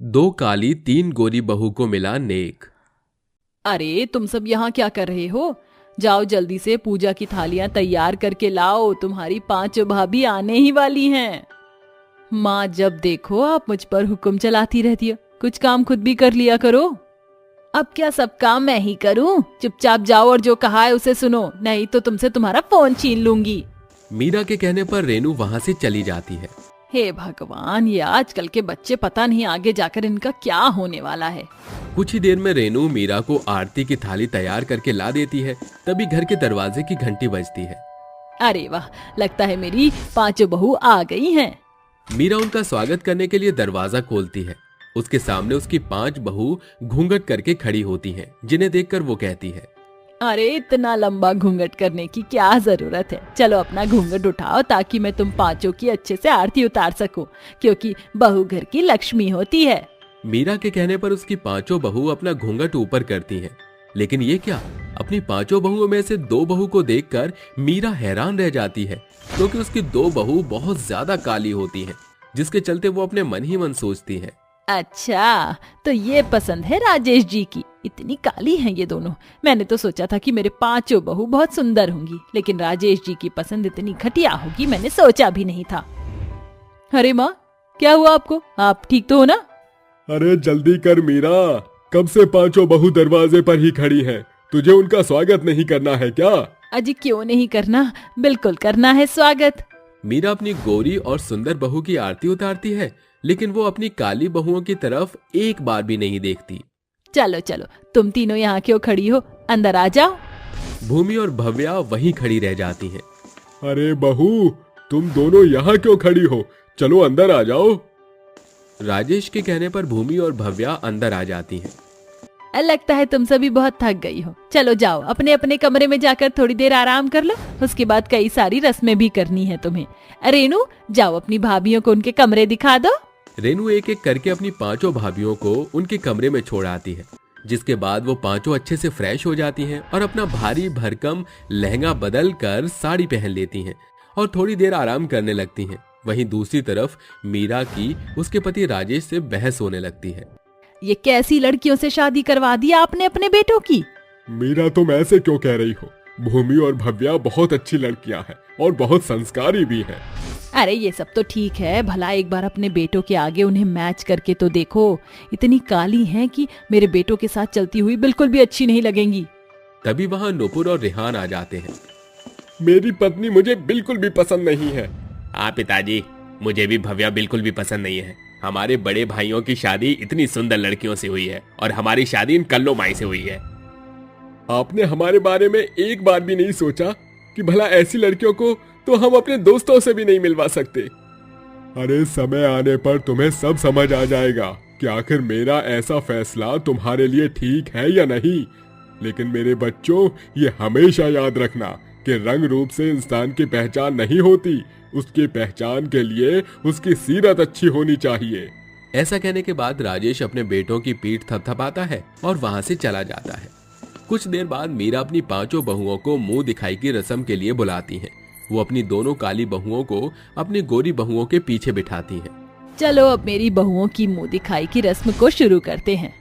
दो काली तीन गोरी बहू को मिला नेक। अरे तुम सब यहाँ क्या कर रहे हो? जाओ जल्दी से पूजा की थालियां तैयार करके लाओ, तुम्हारी पांचों भाभी आने ही वाली हैं। माँ जब देखो आप मुझ पर हुक्म चलाती रहती हो, कुछ काम खुद भी कर लिया करो। अब क्या सब काम मैं ही करूं? चुपचाप जाओ और जो कहा है उसे सुनो, नहीं तो तुमसे तुम्हारा फोन छीन लूंगी। मीरा के कहने पर रेनू वहां से चली जाती है। हे भगवान, ये आजकल के बच्चे, पता नहीं आगे जाकर इनका क्या होने वाला है। कुछ ही देर में रेनू मीरा को आरती की थाली तैयार करके ला देती है। तभी घर के दरवाजे की घंटी बजती है। अरे वाह, लगता है मेरी पांचों बहू आ गई हैं। मीरा उनका स्वागत करने के लिए दरवाजा खोलती है। उसके सामने उसकी पांच बहू घूंघट करके खड़ी होती हैं, जिन्हें देखकर वो कहती है, अरे इतना लंबा घूंघट करने की क्या जरूरत है? चलो अपना घूंघट उठाओ ताकि मैं तुम पांचों की अच्छे से आरती उतार सकूं, क्योंकि बहू घर की लक्ष्मी होती है। मीरा के कहने पर उसकी पांचों बहू अपना घूंघट ऊपर करती हैं। लेकिन ये क्या, अपनी पांचों बहुओं में से दो बहू को देखकर मीरा हैरान रह जाती है, क्योंकि उसकी दो बहू बहुत ज्यादा काली होती हैं, जिसके चलते वो अपने मन ही मन सोचती है, अच्छा तो ये पसंद है राजेश जी की, इतनी काली हैं ये दोनों। मैंने तो सोचा था कि मेरे पांचों बहू बहुत सुंदर होंगी, लेकिन राजेश जी की पसंद इतनी घटिया होगी, मैंने सोचा भी नहीं था। अरे माँ, क्या हुआ आपको? आप ठीक तो हो ना? अरे जल्दी कर मीरा, कब से पांचों बहू दरवाजे पर ही खड़ी हैं। तुझे उनका स्वागत नहीं करना है क्या? अजी क्यों नहीं करना, बिल्कुल करना है स्वागत। मीरा अपनी गोरी और सुंदर बहू की आरती उतारती है, लेकिन वो अपनी काली बहुओं की तरफ एक बार भी नहीं देखती। चलो चलो, तुम तीनों यहाँ क्यों खड़ी हो, अंदर आ जाओ। भूमि और भव्या वहीं खड़ी रह जाती हैं। अरे बहू, तुम दोनों यहाँ क्यों खड़ी हो? चलो अंदर आ जाओ। राजेश के कहने पर भूमि और भव्या अंदर आ जाती हैं। लगता है तुम सभी बहुत थक गई हो, चलो जाओ अपने अपने कमरे में जाकर थोड़ी देर आराम कर लो, उसके बाद कई सारी रस्में भी करनी है तुम्हें। रेनू, जाओ अपनी भाभीियों को उनके कमरे दिखा दो। रेनू एक एक करके अपनी पांचों भाभीियों को उनके कमरे में छोड़ आती है, जिसके बाद वो पांचों अच्छे से फ्रेश हो जाती हैं और अपना भारी भरकम लहंगा बदल कर साड़ी पहन लेती हैं और थोड़ी देर आराम करने लगती हैं। वहीं दूसरी तरफ मीरा की उसके पति राजेश से बहस होने लगती है। ये कैसी लड़कियों से शादी करवा दी आपने अपने बेटों की? मीरा, तुम ऐसे क्यों कह रही हो? भूमि और भव्या बहुत अच्छी लड़कियां हैं और बहुत संस्कारी भी हैं। अरे ये सब तो ठीक है, भला एक बार अपने बेटों के आगे उन्हें मैच करके तो देखो। इतनी काली हैं कि मेरे बेटों के साथ चलती हुई बिल्कुल भी अच्छी नहीं लगेंगी। तभी वहाँ नुपुर और रेहान आ जाते हैं। मेरी पत्नी मुझे बिल्कुल भी पसंद नहीं है। हाँ पिताजी, मुझे भी भव्या बिल्कुल भी पसंद नहीं है। हमारे बड़े भाइयों की शादी इतनी सुंदर लड़कियों से हुई है और हमारी शादी इन कल्लो माई से हुई है। आपने हमारे बारे में एक बार भी नहीं सोचा कि भला ऐसी लड़कियों को तो हम अपने दोस्तों से भी नहीं मिलवा सकते। अरे समय आने पर तुम्हें सब समझ आ जाएगा कि आखिर मेरा ऐसा फैसला तुम्हारे लिए ठीक है या नहीं। लेकिन मेरे बच्चों, ये हमेशा याद रखना कि रंग रूप से इंसान की पहचान नहीं होती, उसकी पहचान के लिए उसकी सीरत अच्छी होनी चाहिए। ऐसा कहने के बाद राजेश अपने बेटों की पीठ थपथपाता है और वहां से चला जाता है। कुछ देर बाद मीरा अपनी पांचों बहुओं को मुंह दिखाई की रस्म के लिए बुलाती हैं। वो अपनी दोनों काली बहुओं को अपनी गोरी बहुओं के पीछे बिठाती हैं। चलो अब मेरी बहुओं की मुंह दिखाई की रस्म को शुरू करते हैं।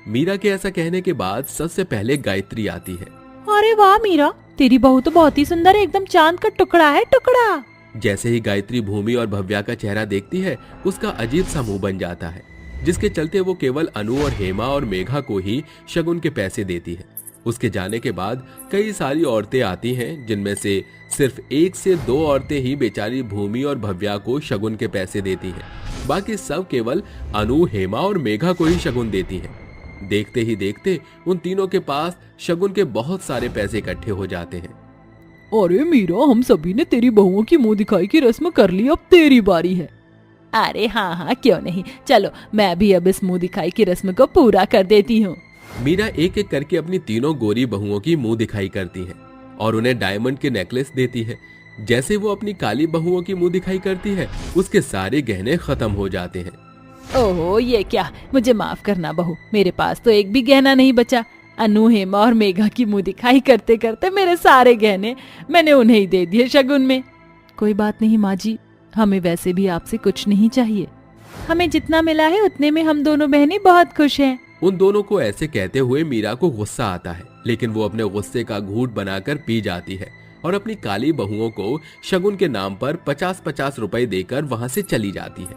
मीरा के ऐसा कहने के बाद सबसे पहले गायत्री आती है। अरे वाह मीरा, तेरी बहू तो बहुत ही सुंदर है, एकदम चांद का टुकड़ा है, टुकड़ा। जैसे ही गायत्री भूमि और भव्या का चेहरा देखती है, उसका अजीब सा मुंह बन जाता है, जिसके चलते वो केवल अनु और हेमा और मेघा को ही शगुन के पैसे देती है। उसके जाने के बाद कई सारी औरतें आती हैं, जिनमें से सिर्फ एक से दो औरतें ही बेचारी भूमि और भव्या को शगुन के पैसे देती हैं। बाकी सब केवल अनु, हेमा और मेघा को ही शगुन देती हैं। देखते ही देखते उन तीनों के पास शगुन के बहुत सारे पैसे इकट्ठे हो जाते हैं। अरे मीरा, हम सभी ने तेरी बहुओं की मुंह दिखाई की रस्म कर ली, अब तेरी बारी है। अरे हाँ हाँ, क्यों नहीं, चलो मैं भी अब इस मुंह दिखाई की रस्म को पूरा कर देती हूँ। मीरा एक एक करके अपनी तीनों गोरी बहुओं की मुंह दिखाई करती है और उन्हें डायमंड के नेकलेस देती है। जैसे वो अपनी काली बहुओं की मुंह दिखाई करती है, उसके सारे गहने खत्म हो जाते हैं। ओहो, ये क्या, मुझे माफ करना बहू, मेरे पास तो एक भी गहना नहीं बचा। अनु, हेमा और मेघा की मुंह दिखाई करते करते मेरे सारे गहने मैंने उन्हें ही दे दिए शगुन में। कोई बात नहीं माँ जी, हमें वैसे भी आपसे कुछ नहीं चाहिए। हमें जितना मिला है उतने में हम दोनों बहनें बहुत खुश हैं। उन दोनों को ऐसे कहते हुए मीरा को गुस्सा आता है, लेकिन वो अपने गुस्से का घूंट बनाकर पी जाती है और अपनी काली बहुओं को शगुन के नाम पर 50-50 रुपए देकर वहां से चली जाती है।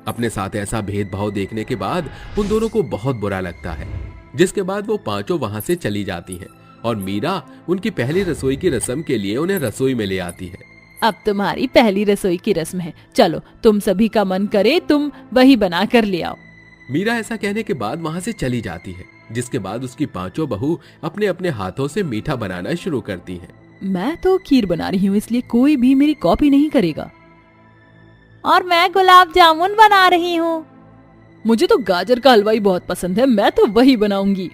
अपने साथ ऐसा भेदभाव देखने के बाद उन दोनों को बहुत बुरा लगता है, जिसके बाद वो पांचों वहां से चली जाती हैं और मीरा उनकी पहली रसोई की रस्म के लिए उन्हें रसोई में ले आती है। अब तुम्हारी पहली रसोई की रस्म है, चलो तुम सभी का मन करे तुम वही बना कर ले आओ। मीरा ऐसा कहने के बाद वहां से चली जाती है, जिसके बाद उसकी पांचों बहू अपने अपने हाथों से मीठा बनाना शुरू करती हैं। मैं तो खीर बना रही हूँ, इसलिए कोई भी मेरी कॉपी नहीं करेगा। और मैं गुलाब जामुन बना रही हूँ। मुझे तो गाजर का हलवा ही बहुत पसंद है, मैं तो वही बनाऊंगी।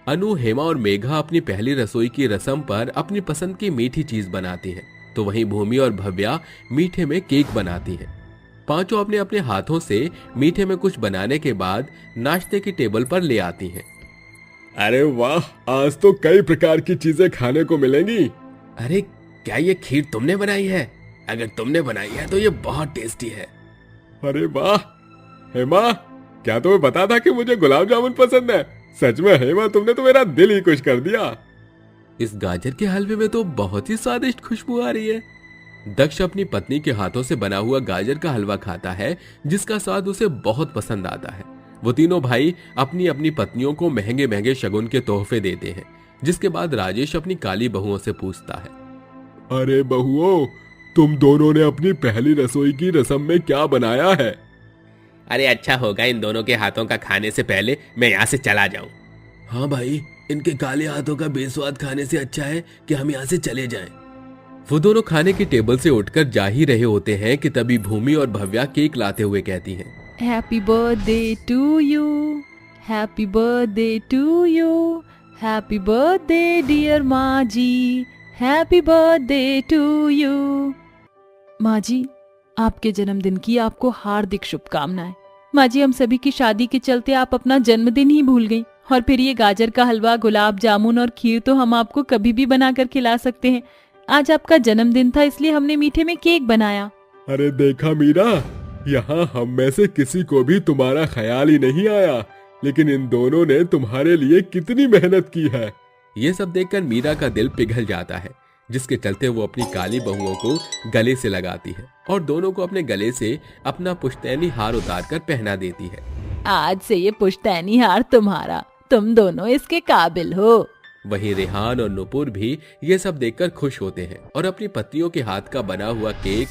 अनु, हेमा और मेघा अपनी पहली रसोई की रस्म पर अपनी पसंद की मीठी चीज बनाती हैं, तो वहीं भूमि और भव्या मीठे में केक बनाती हैं। पांचों अपने अपने हाथों से मीठे में कुछ बनाने के बाद नाश्ते की टेबल पर ले आती हैं। अरे वाह, आज तो कई प्रकार की चीजें खाने को मिलेंगी। अरे क्या ये खीर तुमने बनाई है? अगर तुमने बनाई है तो ये बहुत टेस्टी है। अरे वाह हेमा, क्या तुम्हें पता था कि मुझे गुलाब जामुन पसंद है? सच में हेमा, तुमने तो मेरा दिल ही खुश कर दिया। इस गाजर के हलवे में तो बहुत ही स्वादिष्ट खुशबू आ रही है। दक्ष अपनी पत्नी के हाथों से बना हुआ गाजर का हलवा खाता है, जिसका स्वाद उसे बहुत पसंद आता है। वो तीनों भाई अपनी अपनी पत्नियों को महंगे महंगे शगुन के तोहफे देते हैं, जिसके बाद राजेश अपनी काली बहुओं से पूछता है, अरे बहुओं, तुम दोनों ने अपनी पहली रसोई की रस्म में क्या बनाया है? अरे अच्छा होगा इन दोनों के हाथों का खाने से पहले मैं यहाँ से चला जाऊं। हाँ भाई, इनके काले हाथों का बेस्वाद खाने से अच्छा है कि हम यहाँ से चले जाएं। वो दोनों खाने की टेबल से उठकर जा ही रहे होते हैं कि तभी भूमि और भव्या केक लाते हुए कहती हैं, happy birthday to you, happy birthday to you, happy birthday dear माँ जी, हैप्पी बर्थडे टू यू। माँ जी, आपके जन्मदिन की आपको हार्दिक शुभकामनाएं। माँ जी, हम सभी की शादी के चलते आप अपना जन्मदिन ही भूल गई, और फिर ये गाजर का हलवा, गुलाब जामुन और खीर तो हम आपको कभी भी बनाकर खिला सकते हैं। आज आपका जन्मदिन था, इसलिए हमने मीठे में केक बनाया। अरे देखा मीरा, यहाँ हम में से किसी को भी तुम्हारा ख्याल ही नहीं आया, लेकिन इन दोनों ने तुम्हारे लिए कितनी मेहनत की है। ये सब देखकर मीरा का दिल पिघल जाता है, जिसके चलते वो अपनी काली बहुओं को गले से लगाती है और दोनों को अपने गले से अपना पुश्तैनी हार उतारकर पहना देती है। आज से ये पुश्तैनी हार तुम्हारा, तुम दोनों इसके काबिल हो। वहीं रेहान और नुपुर भी ये सब देखकर खुश होते हैं और अपनी पत्नियों के हाथ का बना हुआ केक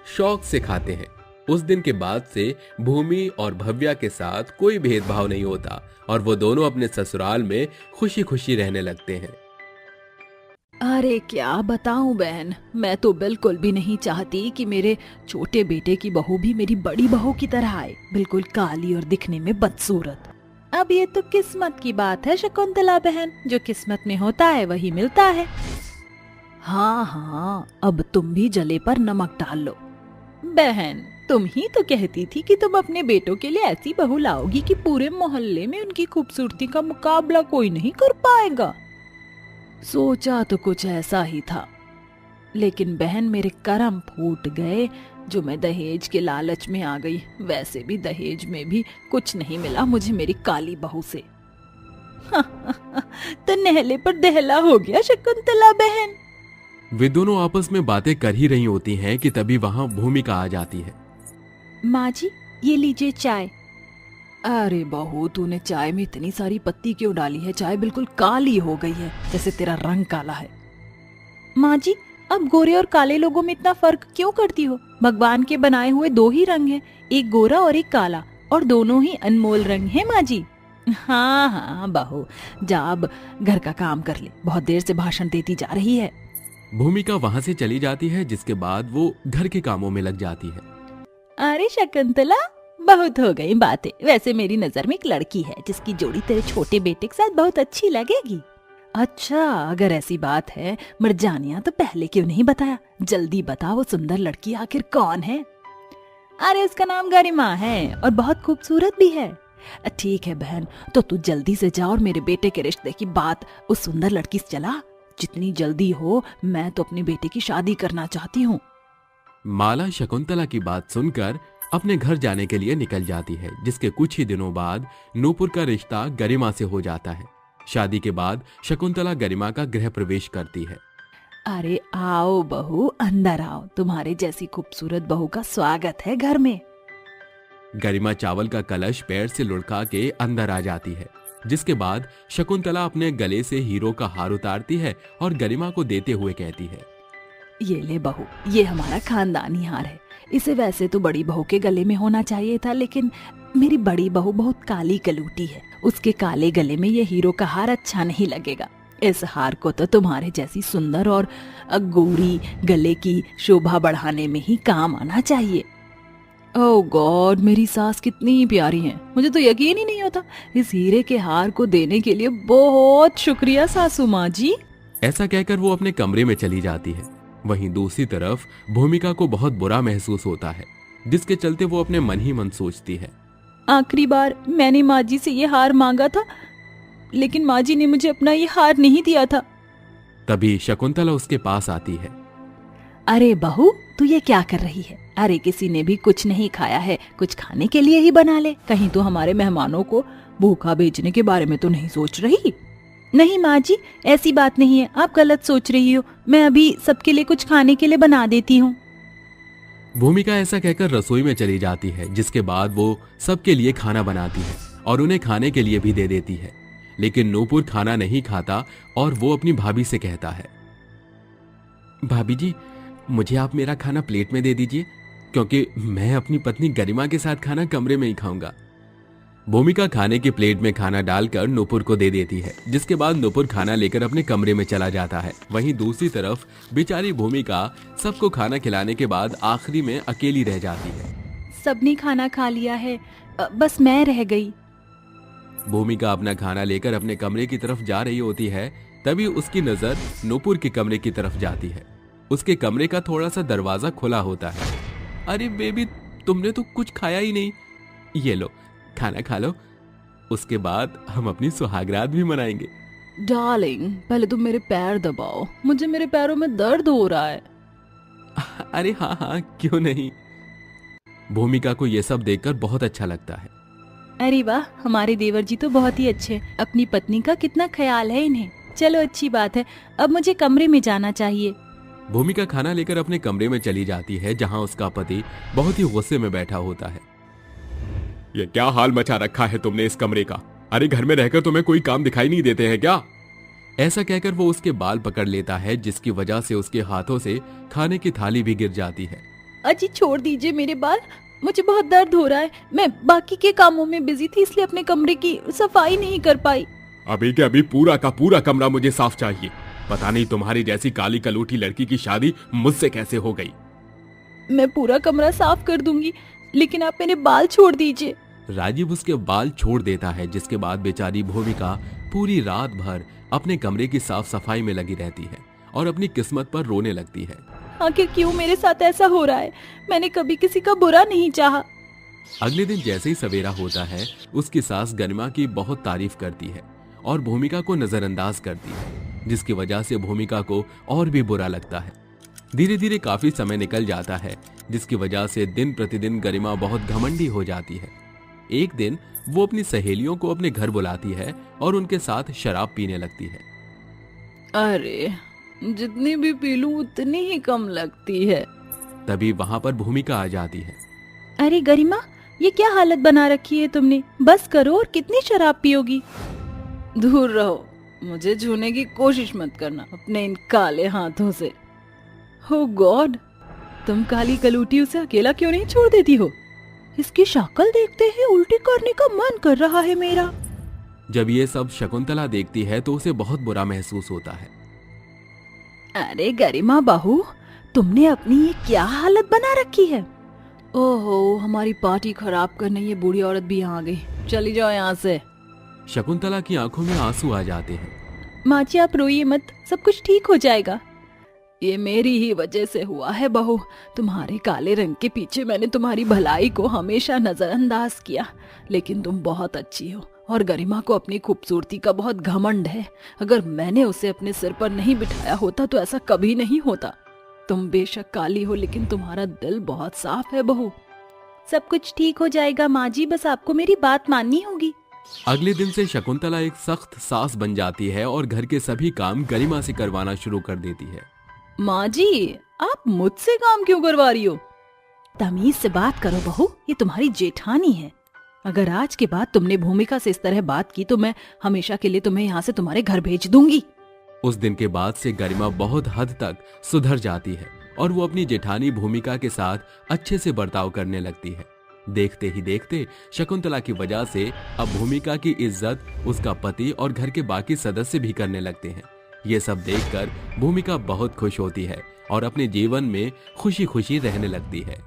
शौक से खाते हैं। उस दिन के बाद से भूमि और भव्या के साथ कोई भेदभाव नहीं होता और वो दोनों अपने ससुराल में खुशी खुशी रहने लगते हैं। अरे क्या बताऊं बहन, मैं तो बिल्कुल भी नहीं चाहती कि मेरे छोटे बेटे की बहू भी मेरी बड़ी बहू की तरह आए, बिल्कुल काली और दिखने में बदसूरत। अब ये तो किस्मत की बात है शकुंतला बहन, जो किस्मत में होता है वही मिलता है। हाँ हाँ, अब तुम भी जले पर नमक डाल लो। बहन, तुम ही तो कहती थी कि तुम अपने बेटों के लिए ऐसी बहू लाओगी कि पूरे मोहल्ले में उनकी खूबसूरती का मुकाबला कोई नहीं कर पाएगा। सोचा तो कुछ ऐसा ही था, लेकिन बहन मेरे करम फूट गए जो मैं दहेज के लालच में आ गई। वैसे भी दहेज में भी कुछ नहीं मिला मुझे मेरी काली बहू से। तो नहले पर दहला हो गया शकुंतला बहन। वे दोनों आपस में बातें कर ही रही होती हैं कि तभी वहां भूमिका आ जाती है। माँ जी, ये लीजिए चाय। अरे बहू, तूने चाय में इतनी सारी पत्ती क्यों डाली है? चाय बिल्कुल काली हो गई है, जैसे तेरा रंग काला है। माँ जी, अब गोरे और काले लोगों में इतना फर्क क्यों करती हो? भगवान के बनाए हुए दो ही रंग हैं, एक गोरा और एक काला, और दोनों ही अनमोल रंग हैं माँ जी। हाँ हाँ बहू, जा अब घर का काम कर ले, बहुत देर से भाषण देती जा रही है। भूमिका वहां से चली जाती है, जिसके बाद वो घर के कामों में लग जाती है। अरे शकुंतला, बहुत हो गई बातें। वैसे मेरी नजर में एक लड़की है जिसकी जोड़ी तेरे छोटे बेटे के साथ बहुत अच्छी लगेगी। अच्छा, अगर ऐसी बात है मर्जानिया, तो पहले क्यों नहीं बताया? जल्दी बता, वो सुंदर लड़की आखिर कौन है? अरे उसका नाम गरिमा है और बहुत खूबसूरत भी है। ठीक है बहन, तो तू जल्दी से जा और मेरे बेटे के रिश्ते की बात उस सुंदर लड़की से चला। जितनी जल्दी हो, मैं तो अपने बेटे की शादी करना चाहती हूँ। माला शकुंतला की बात सुनकर अपने घर जाने के लिए निकल जाती है, जिसके कुछ ही दिनों बाद नूपुर का रिश्ता गरिमा से हो जाता है। शादी के बाद शकुंतला गरिमा का गृह प्रवेश करती है। अरे आओ बहू, अंदर आओ, तुम्हारे जैसी खूबसूरत बहू का स्वागत है घर में। गरिमा चावल का कलश पैर से लुढ़का के अंदर आ जाती है, जिसके बाद शकुंतला अपने गले से हीरो का हार उतारती है और गरिमा को देते हुए कहती है, ये ले बहू, ये हमारा खानदानी हार है। इसे वैसे तो बड़ी बहू के गले में होना चाहिए था, लेकिन मेरी बड़ी बहू बहुत काली कलूटी है, उसके काले गले में ये हीरो का हार अच्छा नहीं लगेगा। इस हार को तो तुम्हारे जैसी सुंदर और गोरी गले की शोभा बढ़ाने में ही काम आना चाहिए। ओह गॉड, मेरी सास कितनी प्यारी हैं, मुझे तो यकीन ही नहीं होता। इस हीरे के हार को देने के लिए बहुत शुक्रिया सासू माँ जी। ऐसा कहकर वो अपने कमरे में चली जाती है। वहीं दूसरी तरफ भूमिका को बहुत बुरा महसूस होता है, जिसके चलते वो अपने मन ही मन सोचती है, आखिरी बार मैंने माँ जी से ये हार मांगा था, लेकिन माँ जी ने मुझे अपना ये हार नहीं दिया था। तभी शकुंतला उसके पास आती है। अरे बहू, तू ये क्या कर रही है? अरे किसी ने भी कुछ नहीं खाया है, कुछ खाने के लिए ही बना ले। कहीं तो हमारे मेहमानों को भूखा भेजने के बारे में तो नहीं सोच रही? नहीं माँ जी, ऐसी बात नहीं है, आप गलत सोच रही हो। मैं अभी सबके लिए कुछ खाने के लिए बना देती हूँ। भूमिका ऐसा कहकर रसोई में चली जाती है, जिसके बाद वो सबके लिए खाना बनाती है और उन्हें खाने के लिए भी दे देती है। लेकिन नूपुर खाना नहीं खाता और वो अपनी भाभी से कहता है, भाभी जी, मुझे आप मेरा खाना प्लेट में दे दीजिए, क्योंकि मैं अपनी पत्नी गरिमा के साथ खाना कमरे में ही खाऊंगा। भूमिका खाने की प्लेट में खाना डालकर नूपुर को दे देती है, जिसके बाद नूपुर खाना लेकर अपने कमरे में चला जाता है। वहीं दूसरी तरफ बेचारी भूमिका सबको खाना खिलाने के बाद आखिरी में अकेली रह जाती है। सबने खाना खा लिया है, बस मैं रह गई। भूमिका अपना खाना लेकर अपने कमरे की तरफ जा रही होती है, तभी उसकी नजर नूपुर के कमरे की तरफ जाती है। उसके कमरे का थोड़ा सा दरवाजा खुला होता है। अरे बेबी, तुमने तो कुछ खाया ही नहीं, ये लो खाना खा लो, उसके बाद हम अपनी सुहागरात भी मनाएंगे। डार्लिंग, पहले तुम मेरे पैर दबाओ, मुझे मेरे पैरों में दर्द हो रहा है। अरे हाँ हाँ, क्यों नहीं। भूमिका को ये सब देखकर बहुत अच्छा लगता है। अरे वाह, हमारे देवर जी तो बहुत ही अच्छे, अपनी पत्नी का कितना ख्याल है इन्हें। चलो अच्छी बात है, अब मुझे कमरे में जाना चाहिए। भूमिका खाना लेकर अपने कमरे में चली जाती है, जहाँ उसका पति बहुत ही गुस्से में बैठा होता है। ये क्या हाल मचा रखा है तुमने इस कमरे का? अरे घर में रहकर तुम्हें कोई काम दिखाई नहीं देते हैं क्या? ऐसा कहकर वो उसके बाल पकड़ लेता है, जिसकी वजह से उसके हाथों से खाने की थाली भी गिर जाती है। अजी छोड़ दीजिए मेरे बाल, मुझे बहुत दर्द हो रहा है। मैं बाकी के कामों में बिजी थी, इसलिए अपने कमरे की सफाई नहीं कर पाई। अभी के अभी पूरा का पूरा कमरा मुझे साफ चाहिए। पता नहीं तुम्हारी जैसी काली कलूठी लड़की की शादी मुझसे कैसे हो गई। मैं पूरा कमरा साफ कर दूंगी, लेकिन आप मेरे बाल छोड़ दीजिए। राजीव उसके बाल छोड़ देता है, जिसके बाद बेचारी भूमिका पूरी रात भर अपने कमरे की साफ सफाई में लगी रहती है और अपनी किस्मत पर रोने लगती है। आखिर क्यों मेरे साथ ऐसा हो रहा है? मैंने कभी किसी का बुरा नहीं चाहा। अगले दिन जैसे ही सवेरा होता है, उसकी सास गरिमा की बहुत तारीफ करती है और भूमिका को नजरअंदाज करती है, जिसकी वजह से भूमिका को और भी बुरा लगता है। धीरे धीरे काफी समय निकल जाता है, जिसकी वजह से दिन प्रतिदिन गरिमा बहुत घमंडी हो जाती है। एक दिन वो अपनी सहेलियों को अपने घर बुलाती है और उनके साथ शराब पीने लगती है। अरे जितनी भी पी लूं उतनी ही कम लगती है। तभी वहां पर भूमिका आ जाती है। अरे गरिमा, ये क्या हालत बना रखी है तुमने? बस करो, और कितनी शराब पियोगी? दूर रहो, मुझे छूने की कोशिश मत करना अपने इन काले हाथों से। हो गॉड, तुम काली कलूटी उसे अकेला क्यों नहीं छोड़ देती हो? इसकी शक्ल देखते ही उल्टी करने का मन कर रहा है मेरा। जब ये सब शकुंतला देखती है तो उसे बहुत बुरा महसूस होता है। अरे गरिमा बहू, तुमने अपनी ये क्या हालत बना रखी है? ओहो, हमारी पार्टी खराब करने ये बूढ़ी औरत भी यहाँ आ गई। चली जाओ यहाँ से। शकुंतला की आंखों में आंसू आ जाते हैं। माँ जी आप रोइए मत, सब कुछ ठीक हो जाएगा। ये मेरी ही वजह से हुआ है बहू। तुम्हारे काले रंग के पीछे मैंने तुम्हारी भलाई को हमेशा नजरअंदाज किया, लेकिन तुम बहुत अच्छी हो और गरिमा को अपनी खूबसूरती का बहुत घमंड है। अगर मैंने उसे अपने सिर पर नहीं बिठाया होता तो ऐसा कभी नहीं होता। तुम बेशक काली हो, लेकिन तुम्हारा दिल बहुत साफ है बहू। सब कुछ ठीक हो जाएगा माँ जी, बस आपको मेरी बात माननी होगी। अगले दिन से शकुंतला एक सख्त सास बन जाती है और घर के सभी काम गरिमा से करवाना शुरू कर देती है। माँ जी, आप मुझसे काम क्यों करवा रही हो? तमीज से बात करो बहू, ये तुम्हारी जेठानी है। अगर आज के बाद तुमने भूमिका से इस तरह बात की तो मैं हमेशा के लिए तुम्हें यहाँ से तुम्हारे घर भेज दूंगी। उस दिन के बाद से गरिमा बहुत हद तक सुधर जाती है और वो अपनी जेठानी भूमिका के साथ अच्छे से बर्ताव करने लगती है। देखते ही देखते शकुंतला की वजह से अब भूमिका की इज्जत उसका पति और घर के बाकी सदस्य भी करने लगते हैं। ये सब देखकर भूमिका बहुत खुश होती है और अपने जीवन में खुशी खुशी रहने लगती है।